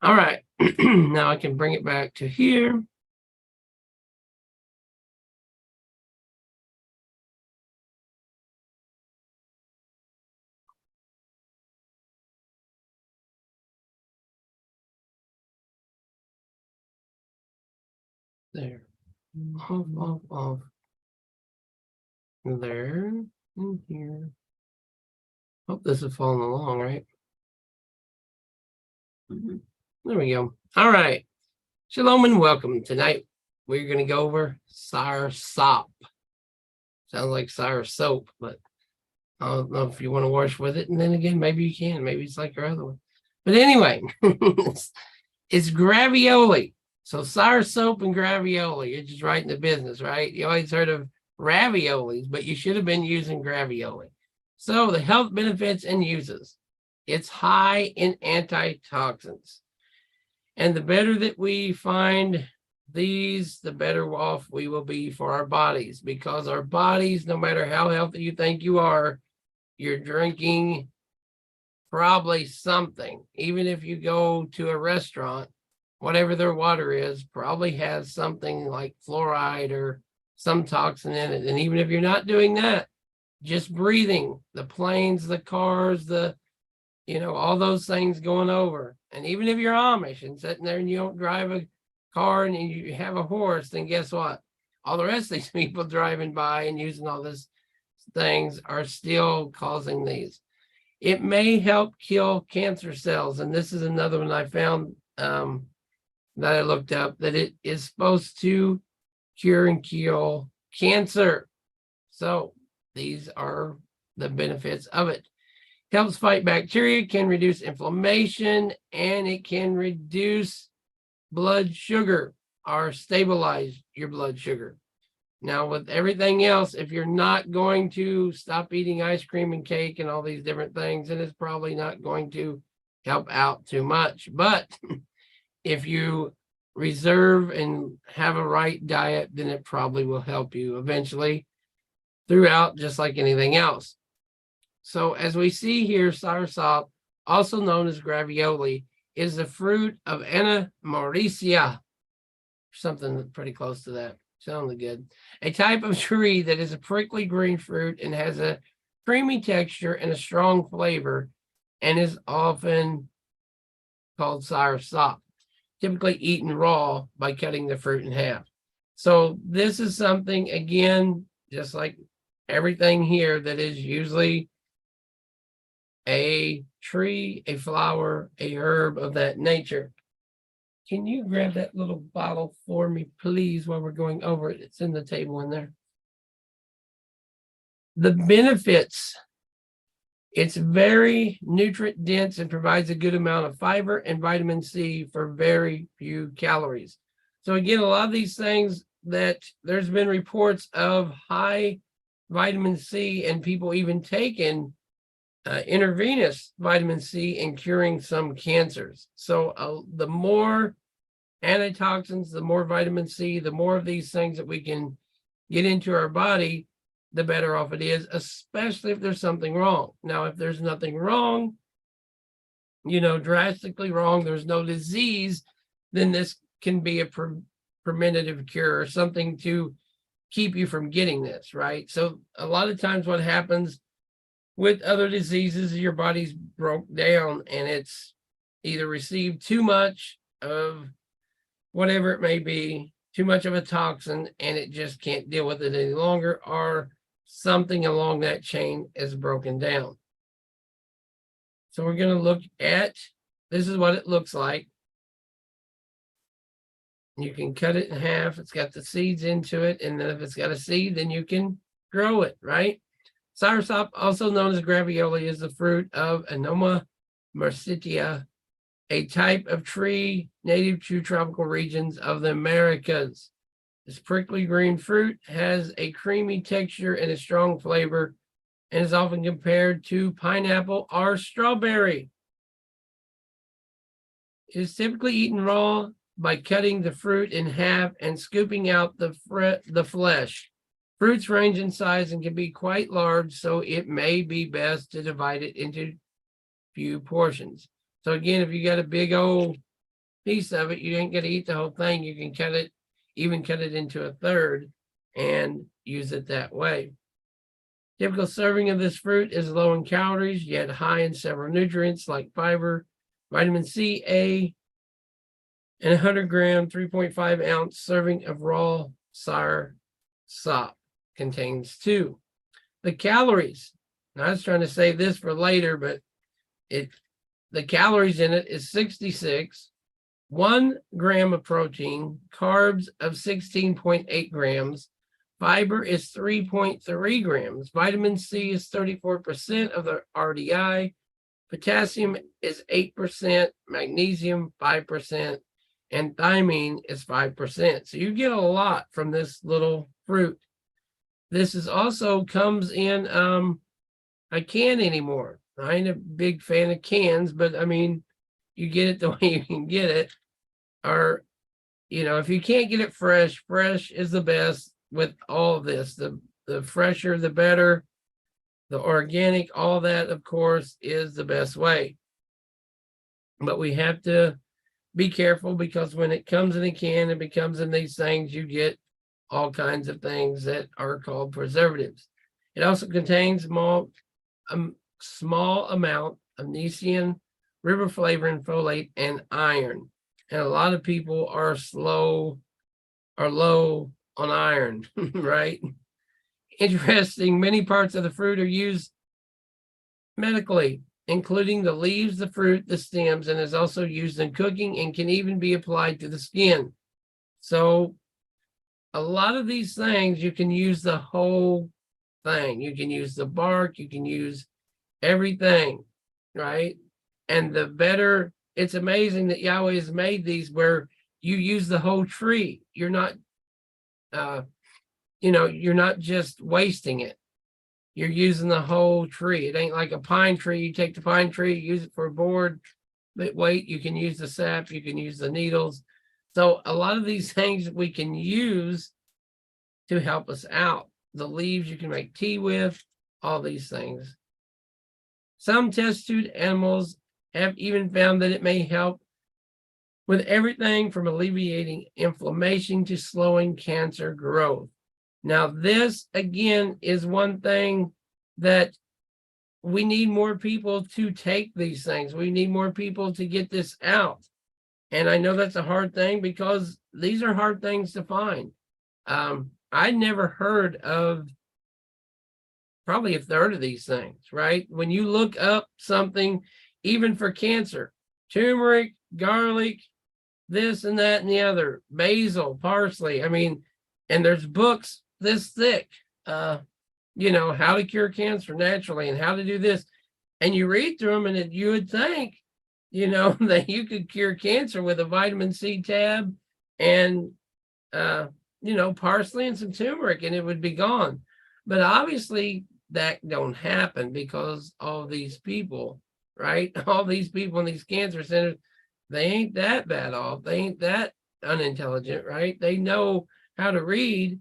All right. Now I can bring it back to here. There. Off. There. And here. Hope this is following along, right? There we go. All right. Shalom and welcome. Tonight we're going to go over SourSop. Sounds like sour soap, but I don't know if you want to wash with it. And then again, maybe you can. Maybe it's like your other one. But anyway, it's gravioli. So sour soap and gravioli. You're just right in the business, right? You always heard of raviolis, but you should have been using gravioli. So the health benefits and uses. It's high in antitoxins. And the better that we find these, the better off we will be for our bodies, because our bodies, no matter how healthy you think you are, you're drinking probably something. Even if you go to a restaurant, whatever their water is probably has something like fluoride or some toxin in it. And even if you're not doing that, just breathing, the planes, the cars, all those things going over. And even if you're Amish and sitting there and you don't drive a car and you have a horse, then guess what? All the rest of these people driving by and using all these things are still causing these. It may help kill cancer cells. And this is another one I found that I looked up, that it is supposed to cure and kill cancer. So these are the benefits of it. Helps fight bacteria, can reduce inflammation, and it can reduce blood sugar or stabilize your blood sugar. Now, with everything else, if you're not going to stop eating ice cream and cake and all these different things, then it's probably not going to help out too much. But if you reserve and have a right diet, then it probably will help you eventually throughout, just like anything else. So as we see here, SourSop, also known as gravioli, is the fruit of Anna Mauricia, something pretty close to that. Sounded good. A type of tree that is a prickly green fruit and has a creamy texture and a strong flavor, and is often called SourSop, typically eaten raw by cutting the fruit in half. So this is something, again, just like everything here, that is usually a tree, a flower, a herb of that nature. Can you grab that little bottle for me, please, while we're going over it? It's in the table in there. The benefits. It's very nutrient dense and provides a good amount of fiber and vitamin C for very few calories. So again, a lot of these things that there's been reports of high vitamin C and people even taking intravenous vitamin C in curing some cancers. So the more antitoxins, the more vitamin C, the more of these things that we can get into our body, the better off it is, especially if there's something wrong. Now, if there's nothing wrong, drastically wrong, there's no disease, then this can be a preventative cure or something to keep you from getting this, right? So a lot of times what happens with other diseases, your body's broke down and it's either received too much of whatever it may be, too much of a toxin, and it just can't deal with it any longer, or something along that chain is broken down. So we're going to look at, this is what it looks like. You can cut it in half. It's got the seeds into it. And then if it's got a seed, then you can grow it, right? SourSop, also known as gravioli, is the fruit of Anoma marsitia, a type of tree native to tropical regions of the Americas. This prickly green fruit has a creamy texture and a strong flavor, and is often compared to pineapple or strawberry. It is typically eaten raw by cutting the fruit in half and scooping out the flesh. Fruits range in size and can be quite large, so it may be best to divide it into few portions. So again, if you got a big old piece of it. You ain't gonna eat the whole thing. You can cut it, even cut it into a third and use it that way. Typical serving of this fruit is low in calories, yet high in several nutrients like fiber, vitamin C, A, and 100-gram, 3.5-ounce serving of raw SourSop contains 2. The calories. Now, I was trying to save this for later, but the calories in it is 66, 1 gram of protein, carbs of 16.8 grams, fiber is 3.3 grams, vitamin C is 34% of the RDI, potassium is 8%, magnesium 5%, and thiamine is 5%. So you get a lot from this little fruit. This is also comes in a can anymore. I ain't a big fan of cans, but I mean, you get it the way you can get it. Or, if you can't get it fresh, fresh is the best with all of this. The fresher, the better. The organic, all that, of course, is the best way. But we have to be careful because when it comes in a can, it becomes in these things, you get all kinds of things that are called preservatives. It also contains small amount of niacin, riboflavin, folate, and iron. And a lot of people are low on iron, right? Interesting, many parts of the fruit are used medically, including the leaves, the fruit, the stems, and is also used in cooking and can even be applied to the skin. So a lot of these things, you can use the whole thing. You can use the bark, you can use everything, right? And the better, it's amazing that Yahweh has made these where you use the whole tree. You're not, you're not just wasting it. You're using the whole tree. It ain't like a pine tree. You take the pine tree, use it for a board, but wait, you can use the sap, you can use the needles. So a lot of these things we can use to help us out. The leaves you can make tea with, all these things. Some test tube animals have even found that it may help with everything from alleviating inflammation to slowing cancer growth. Now, this again is one thing that we need more people to take these things. We need more people to get this out. And I know that's a hard thing because these are hard things to find. I never heard of probably a third of these things, right? When you look up something, even for cancer, turmeric, garlic, this and that and the other, basil, parsley. I mean, and there's books this thick, how to cure cancer naturally and how to do this. And you read through them and you would think, that you could cure cancer with a vitamin C tab and, parsley and some turmeric and it would be gone. But obviously that don't happen because all these people, right? All these people in these cancer centers, they ain't that bad off. They ain't that unintelligent, right? They know how to read.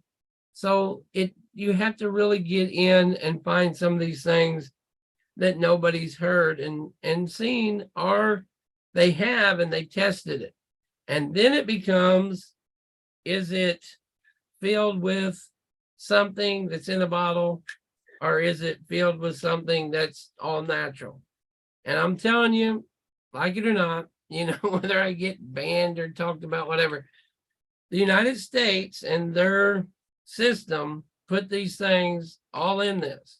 So you have to really get in and find some of these things that nobody's heard and seen, or they have and they tested it. And then it becomes, is it filled with something that's in a bottle, or is it filled with something that's all natural? And I'm telling you, like it or not, whether I get banned or talked about, whatever, the United States and their system put these things all in this.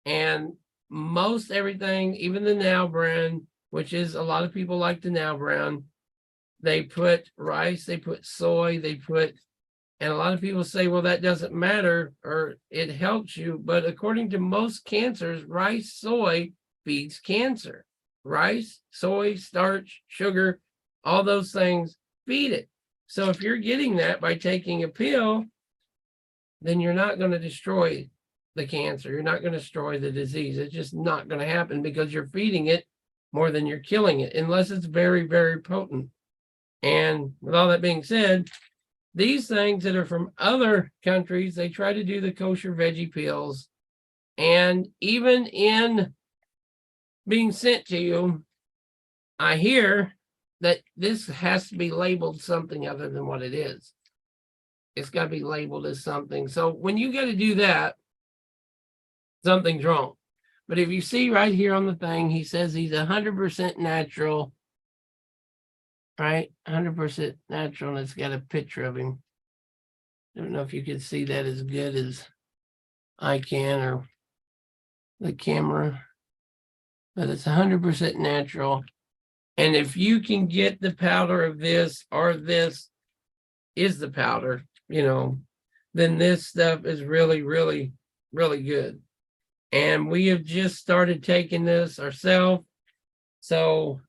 And most everything, even the Now brand, which is a lot of people like the Now brand, they put rice, they put soy, and a lot of people say, well, that doesn't matter or it helps you. But according to most cancers, rice, soy feeds cancer. Rice, soy, starch, sugar, all those things feed it. So if you're getting that by taking a pill, then you're not going to destroy the cancer. You're not going to destroy the disease. It's just not going to happen because you're feeding it more than you're killing it, unless it's very, very potent. And with all that being said, these things that are from other countries, they try to do the kosher veggie pills. And even in being sent to you, I hear that this has to be labeled something other than what it is. It's got to be labeled as something. So when you got to do that, something's wrong. But if you see right here on the thing, he says he's 100% natural, right? 100% natural, and it's got a picture of him. I don't know if you can see that as good as I can or the camera, but it's 100% natural. And if you can get the powder of this, or this is the powder, then this stuff is really, really, really good. And we have just started taking this ourselves. So,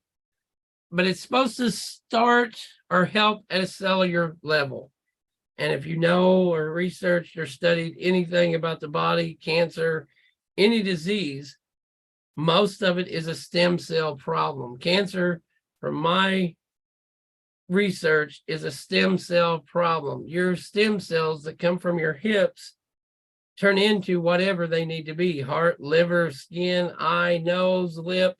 but it's supposed to start or help at a cellular level. And if you know or researched or studied anything about the body, cancer, any disease, most of it is a stem cell problem. Cancer, from my research, is a stem cell problem. Your stem cells that come from your hips turn into whatever they need to be: heart, liver, skin, eye, nose, lip,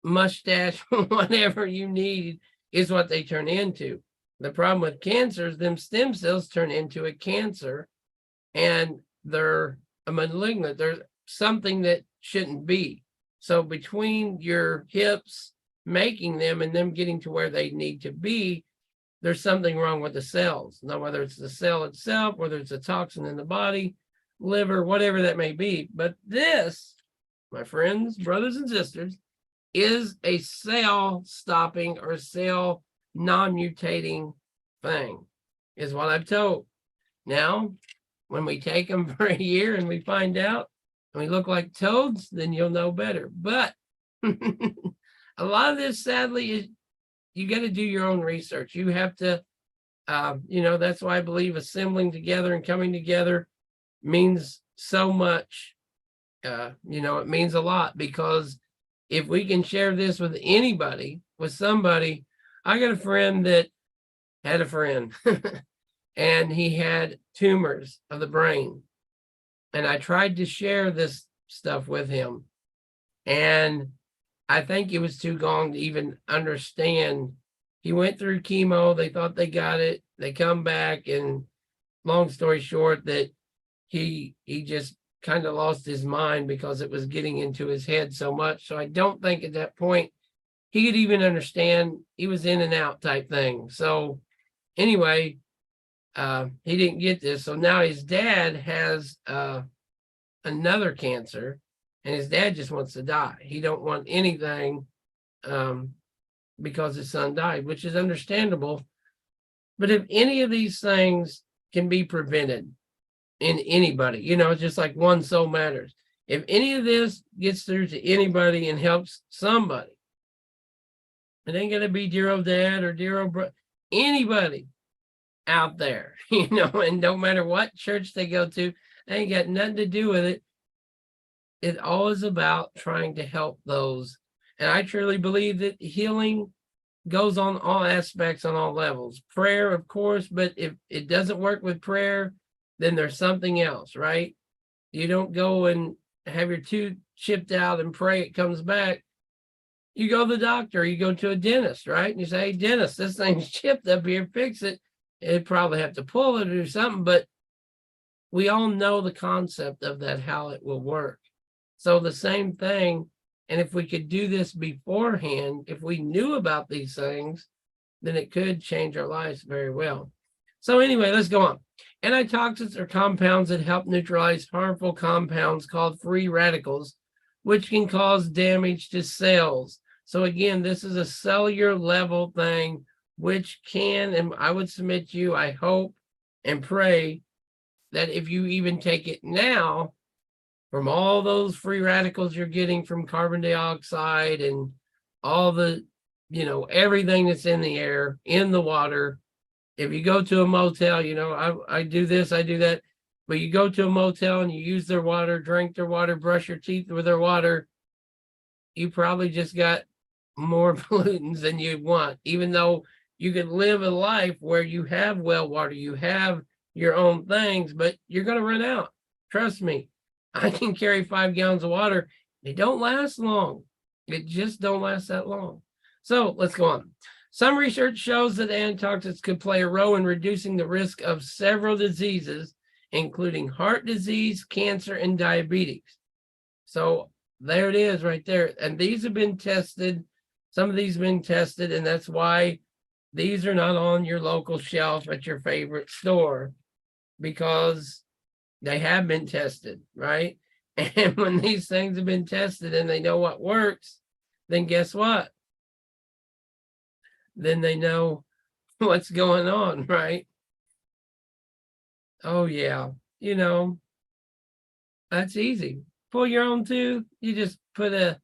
mustache, whatever you need is what they turn into. The problem with cancer is them stem cells turn into a cancer, and they're a malignant. They're something that shouldn't be. So between your hips making them and them getting to where they need to be, there's something wrong with the cells. Now, whether it's the cell itself, whether it's a toxin in the body, liver, whatever that may be. But this, my friends, brothers and sisters, is a cell stopping or cell non-mutating thing, is what I've told. Now, when we take them for a year and we find out and we look like toads, then you'll know better. But a lot of this, sadly, is you got to do your own research. You have to, that's why I believe assembling together and coming together means so much. It means a lot, because if we can share this with anybody, with somebody. I got a friend that had a friend and he had tumors of the brain, and I tried to share this stuff with him, and I think he was too gone to even understand. He went through chemo. They thought they got it. They come back, and long story short, that he just kind of lost his mind because it was getting into his head so much. So I don't think at that point he could even understand. He was in and out type thing. So anyway, he didn't get this. So now his dad has another cancer, and his dad just wants to die. He don't want anything because his son died, which is understandable. But if any of these things can be prevented in anybody, it's just like one soul matters. If any of this gets through to anybody and helps somebody, it ain't going to be dear old dad or dear old bro, anybody out there, and don't matter what church they go to, they ain't got nothing to do with it. It's always about trying to help those. And I truly believe that healing goes on all aspects, on all levels. Prayer, of course, but if it doesn't work with prayer, then there's something else, right? You don't go and have your tooth chipped out and pray it comes back. You go to the doctor, you go to a dentist, right? And you say, hey, dentist, this thing's chipped up here, fix it. It'd probably have to pull it or do something, but we all know the concept of that, how it will work. So the same thing, and if we could do this beforehand, if we knew about these things, then it could change our lives very well. So anyway, let's go on. Antitoxins are compounds that help neutralize harmful compounds called free radicals, which can cause damage to cells. So again, this is a cellular level thing, which can, and I would submit to you, I hope and pray that if you even take it now, from all those free radicals you're getting from carbon dioxide and all the, everything that's in the air, in the water. If you go to a motel, I do this, I do that, but you go to a motel and you use their water, drink their water, brush your teeth with their water, you probably just got more pollutants than you want, even though you could live a life where you have well water, you have your own things, but you're going to run out. Trust me. I can carry 5 gallons of water. They don't last long. It just don't last that long. So let's go on. Some research shows that antitoxins could play a role in reducing the risk of several diseases, including heart disease, cancer, and diabetes. So there it is right there. And these have been tested. Some of these have been tested, and that's why these are not on your local shelf at your favorite store, because they have been tested, right? And when these things have been tested and they know what works, then guess what? Then they know what's going on, right? Oh, yeah. That's easy. Pull your own tooth. You just put a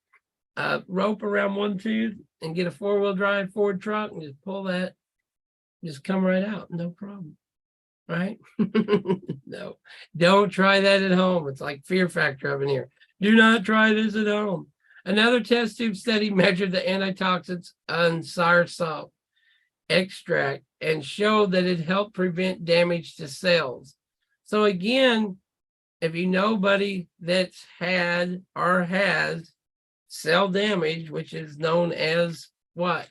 rope around one tooth and get a 4-wheel drive Ford truck and just pull that. Just come right out. No problem. Right? No, don't try that at home. It's like fear factor up in here. Do not try this at home. Another test tube study measured the antitoxins on SourSop extract and showed that it helped prevent damage to cells. So again, if you know anybody that's had or has cell damage, which is known as what?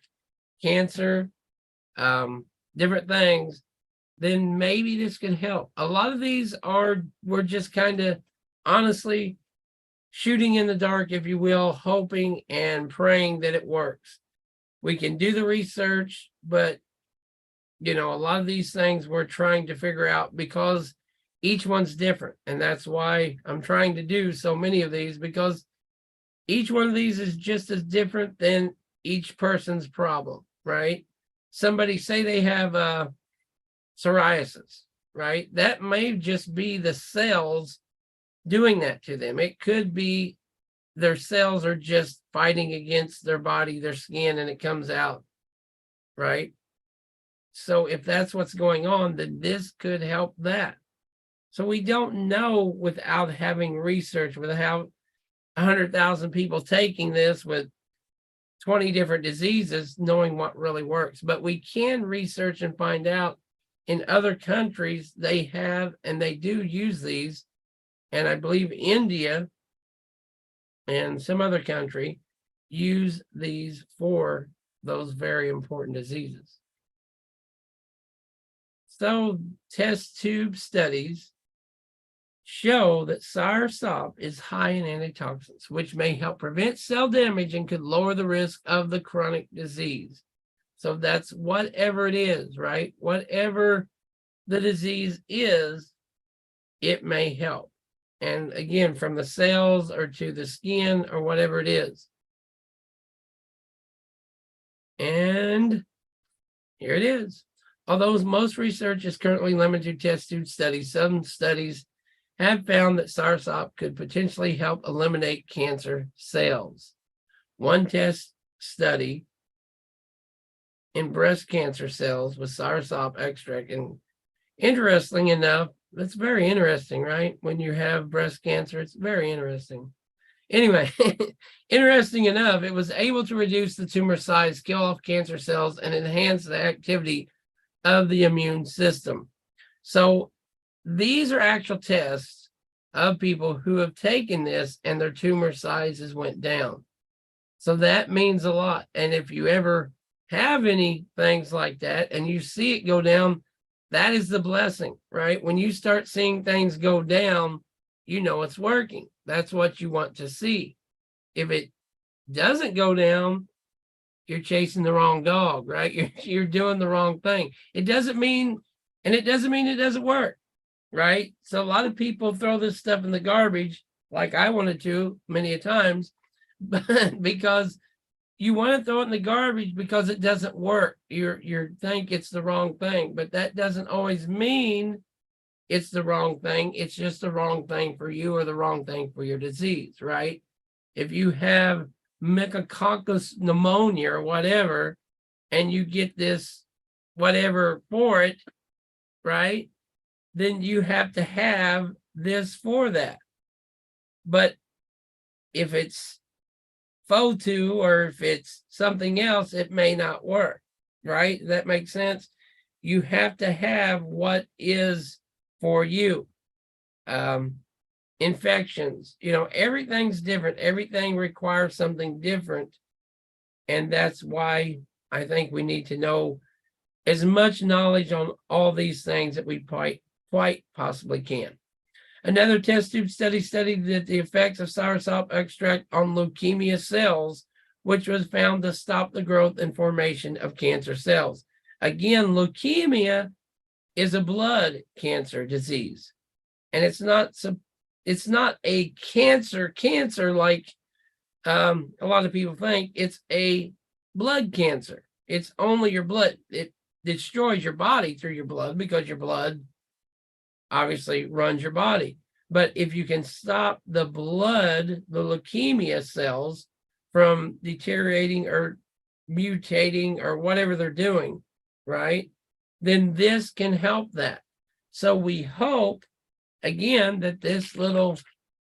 Cancer, different things, then maybe this can help. A lot of these we're just kind of honestly shooting in the dark, if you will, hoping and praying that it works. We can do the research, but a lot of these things we're trying to figure out because each one's different. And that's why I'm trying to do so many of these, because each one of these is just as different than each person's problem, right? Somebody say they have psoriasis, right? That may just be the cells doing that to them. It could be their cells are just fighting against their body, their skin, and it comes out, right? So if that's what's going on, then this could help that. So we don't know without having research, without 100,000 people taking this with 20 different diseases, knowing what really works. But we can research and find out in other countries they have and they do use these. And I believe India and some other country use these for those very important diseases. So test tube studies show that SourSop is high in antitoxins, which may help prevent cell damage and could lower the risk of the chronic disease. So that's whatever it is, right? Whatever the disease is, it may help. And again, from the cells or to the skin or whatever it is. And here it is. Although most research is currently limited to test tube studies, some studies have found that SourSop could potentially help eliminate cancer cells. One test study in breast cancer cells with SourSop extract, and interesting enough, that's very interesting, right? When you have breast cancer, it's very interesting. Anyway, interesting enough, it was able to reduce the tumor size, kill off cancer cells, and enhance the activity of the immune system. So these are actual tests of people who have taken this and their tumor sizes went down. So that means a lot. And if you ever have any things like that and you see it go down, that is the blessing, right? When you start seeing things go down, you know it's working. That's what you want to see. If it doesn't go down, you're chasing the wrong dog, right? You're doing the wrong thing. It doesn't mean it doesn't work, right? So a lot of people throw this stuff in the garbage, like I wanted to many a times, but because you want to throw it in the garbage because it doesn't work. You think it's the wrong thing, but that doesn't always mean it's the wrong thing. It's just the wrong thing for you or the wrong thing for your disease, right? If you have Meningococcus pneumonia or whatever, and you get this whatever for it, right? Then you have to have this for that. But if it's FOTU or if it's something else, it may not work, right? That makes sense. You have to have what is for you. Infections, everything's different. Everything requires something different. And that's why I think we need to know as much knowledge on all these things that we quite possibly can. Another test tube study studied that the effects of SourSop extract on leukemia cells, which was found to stop the growth and formation of cancer cells. Again, leukemia is a blood cancer disease, and it's not a cancer like a lot of people think. It's a blood cancer. It's only your blood. It destroys your body through your blood because your blood obviously runs your body. But if you can stop the leukemia cells from deteriorating or mutating or whatever they're doing, right, then this can help that. So we hope, again, that this little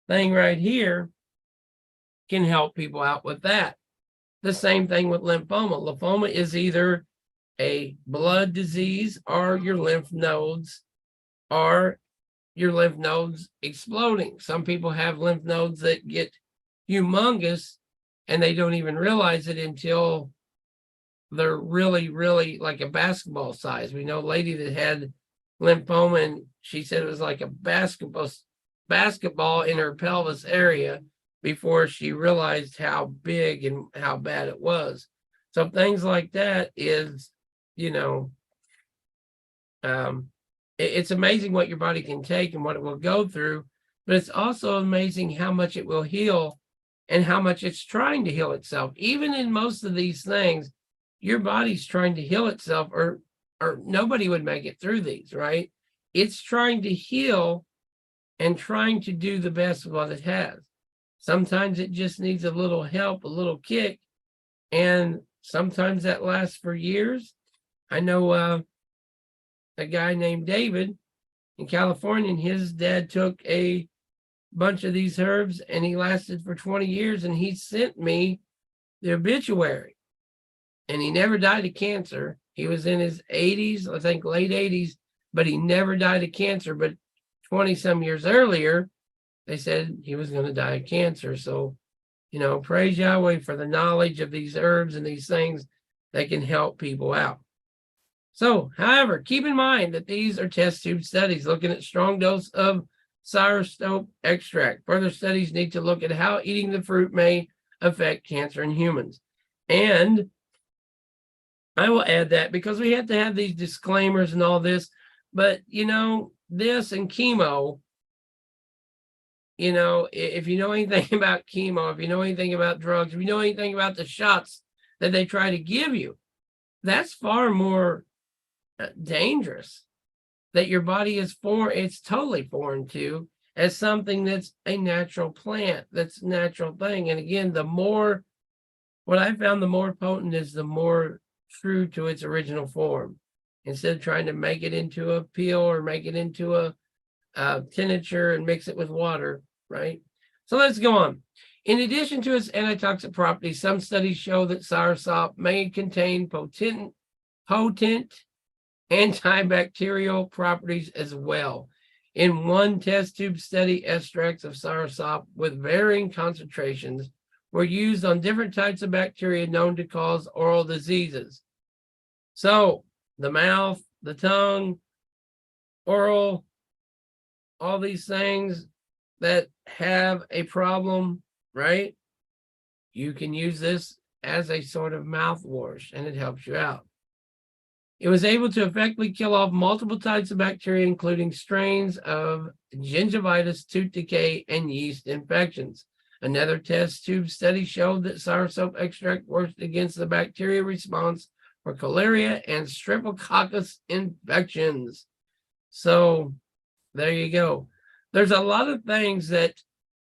thing right here can help people out with that. The same thing with lymphoma. Lymphoma is either a blood disease or your lymph nodes exploding. Some people have lymph nodes that get humongous and they don't even realize it until they're really, really like a basketball size. We know a lady that had lymphoma and she said it was like a basketball in her pelvis area before she realized how big and how bad it was. So things like that is, it's amazing what your body can take and what it will go through, but it's also amazing how much it will heal and how much it's trying to heal itself. Even in most of these things, your body's trying to heal itself, or nobody would make it through these, right? It's trying to heal and trying to do the best with what it has. Sometimes it just needs a little help, a little kick, and sometimes that lasts for years. I know a guy named David in California, and his dad took a bunch of these herbs and he lasted for 20 years, and he sent me the obituary, and he never died of cancer. He was in his 80s, I think late 80s, but he never died of cancer. But 20 some years earlier, they said he was going to die of cancer. So, praise Yahweh for the knowledge of these herbs and these things that can help people out. So, however, keep in mind that these are test tube studies looking at strong dose of SourSop extract. Further studies need to look at how eating the fruit may affect cancer in humans. And I will add that because we have to have these disclaimers and all this, but this and chemo, if you know anything about chemo, if you know anything about drugs, if you know anything about the shots that they try to give you, that's far more dangerous. That your body is it's totally foreign to, as something that's a natural plant, that's a natural thing. And again, what I found, the more potent is the more true to its original form. Instead of trying to make it into a pill or make it into a tincture and mix it with water, right? So let's go on. In addition to its antitoxic properties, some studies show that SourSop may contain potent antibacterial properties as well. In one test tube study, extracts of SourSop with varying concentrations were used on different types of bacteria known to cause oral diseases. So the mouth, the tongue, oral, all these things that have a problem, right? You can use this as a sort of mouthwash and it helps you out. It was able to effectively kill off multiple types of bacteria, including strains of gingivitis, tooth decay, and yeast infections. Another test tube study showed that SourSop extract worked against the bacteria response for cholera and streptococcus infections. So there you go. There's a lot of things that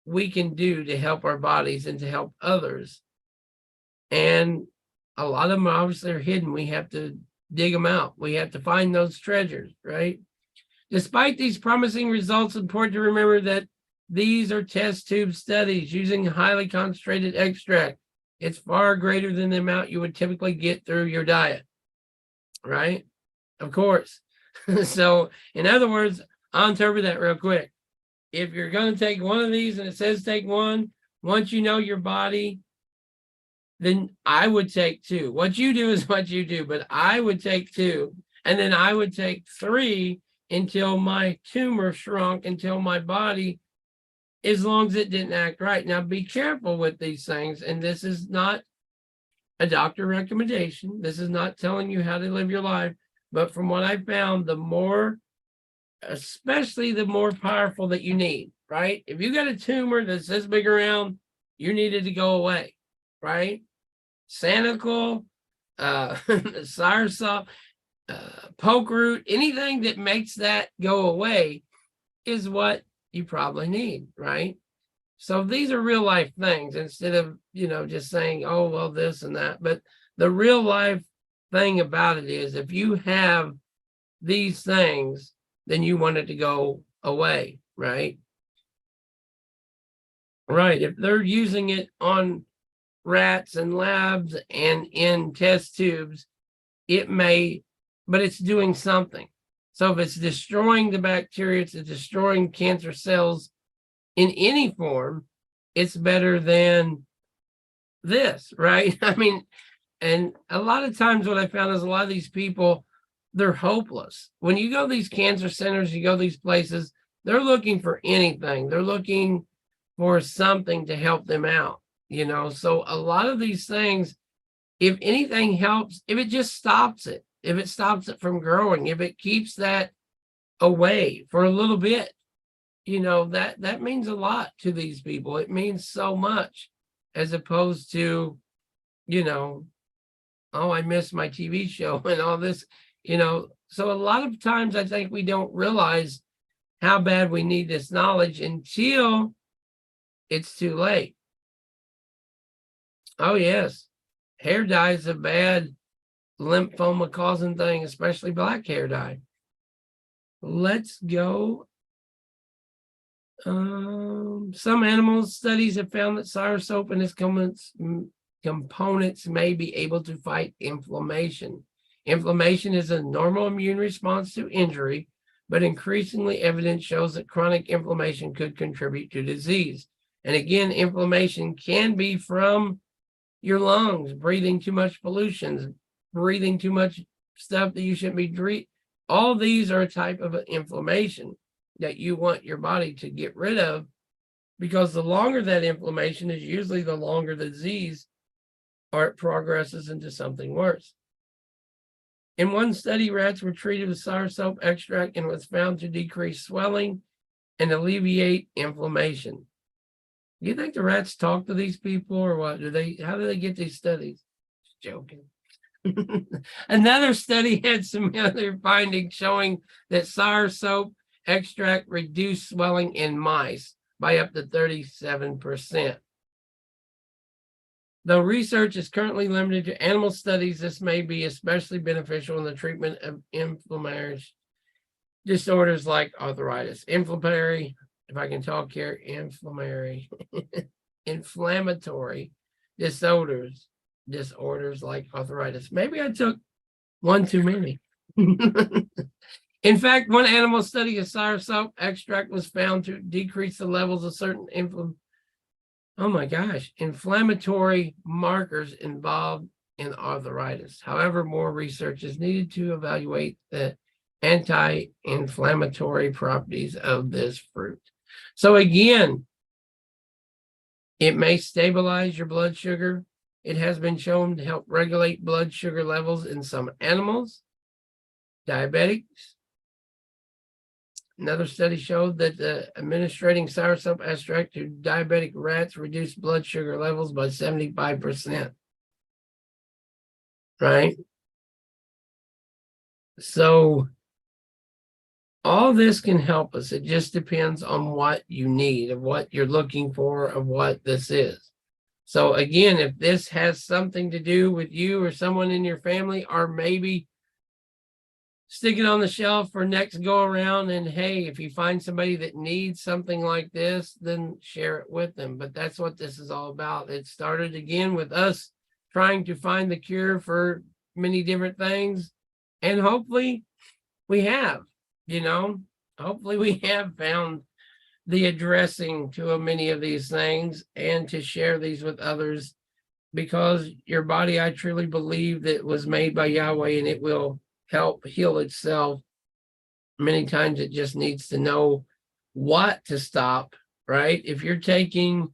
we can do to help our bodies and to help others. And a lot of them obviously are hidden. We have to dig them out. We have to find those treasures, right? Despite these promising results, it's important to remember that these are test tube studies using highly concentrated extract. It's far greater than the amount you would typically get through your diet, right? Of course. So, in other words, I'll interpret that real quick. If you're going to take one of these and it says take one, once you know your body then I would take 2. What you do is what you do, but I would take 2. And then I would take 3 until my tumor shrunk, until my body, as long as it didn't act right. Now, be careful with these things. And this is not a doctor recommendation. This is not telling you how to live your life. But from what I found, the more, especially the more powerful that you need, right? If you got a tumor that's this big around, you needed to go away, right? Sanical, SourSop, poke root, anything that makes that go away is what you probably need, right? So these are real life things instead of, just saying, oh, well, this and that. But the real life thing about it is if you have these things, then you want it to go away, right? Right. If they're using it on rats and labs and in test tubes, it may, but it's doing something. So if it's destroying the bacteria, it's destroying cancer cells in any form, it's better than this, right? I mean, and a lot of times what I found is a lot of these people, they're hopeless. When you go to these cancer centers, you go to these places, they're looking for anything. They're looking for something to help them out, So a lot of these things, if anything helps, if it just stops it, if it stops it from growing, if it keeps that away for a little bit, that means a lot to these people. It means so much, as opposed to, oh, I missed my TV show and all this, So a lot of times I think we don't realize how bad we need this knowledge until it's too late. Oh, yes. Hair dye is a bad lymphoma causing thing, especially black hair dye. Let's go. Some animal studies have found that SourSop and its components may be able to fight inflammation. Inflammation is a normal immune response to injury, but increasingly evidence shows that chronic inflammation could contribute to disease. And again, inflammation can be from your lungs, breathing too much pollution, breathing too much stuff that you shouldn't be breathing. All these are a type of inflammation that you want your body to get rid of, because the longer that inflammation is, usually the longer the disease, or it progresses into something worse. In one study, rats were treated with SourSop extract and was found to decrease swelling and alleviate inflammation. Do you think the rats talk to these people, or what? How do they get these studies? Just joking. Another study had similar findings showing that SourSop extract reduced swelling in mice by up to 37%. Though research is currently limited to animal studies, this may be especially beneficial in the treatment of inflammatory disorders like arthritis. Inflammatory disorders like arthritis. Maybe I took one too many. In fact, one animal study of SourSop extract was found to decrease the levels of certain inflammatory markers involved in arthritis. However, more research is needed to evaluate the anti-inflammatory properties of this fruit. So again, it may stabilize your blood sugar. It has been shown to help regulate blood sugar levels in some animals, diabetics. Another study showed that administering SourSop extract to diabetic rats reduced blood sugar levels by 75%. Right? So all this can help us. It just depends on what you need, of what you're looking for, of what this is. So again, if this has something to do with you or someone in your family, or maybe stick it on the shelf for next go around, and hey, if you find somebody that needs something like this, then share it with them. But that's what this is all about. It started again with us trying to find the cure for many different things, and hopefully we have, hopefully we have found the addressing to many of these things, and to share these with others because your body, I truly believe that was made by Yahweh and it will help heal itself. Many times it just needs to know what to stop, right? If you're taking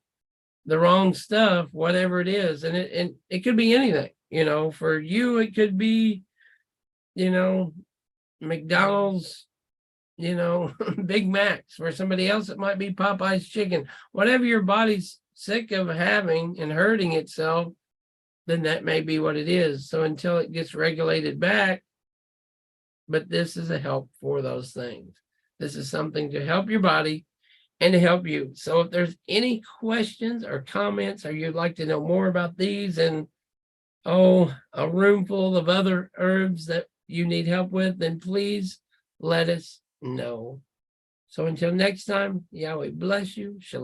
the wrong stuff, whatever it is, and it could be anything, for you, it could be, McDonald's, Big Macs. For somebody else, it might be Popeye's chicken. Whatever your body's sick of having and hurting itself, then that may be what it is. So until it gets regulated back, but this is a help for those things. This is something to help your body and to help you. So if there's any questions or comments, or you'd like to know more about these and a room full of other herbs that you need help with, then please let us know. So until next time, Yahweh bless you. Shalom.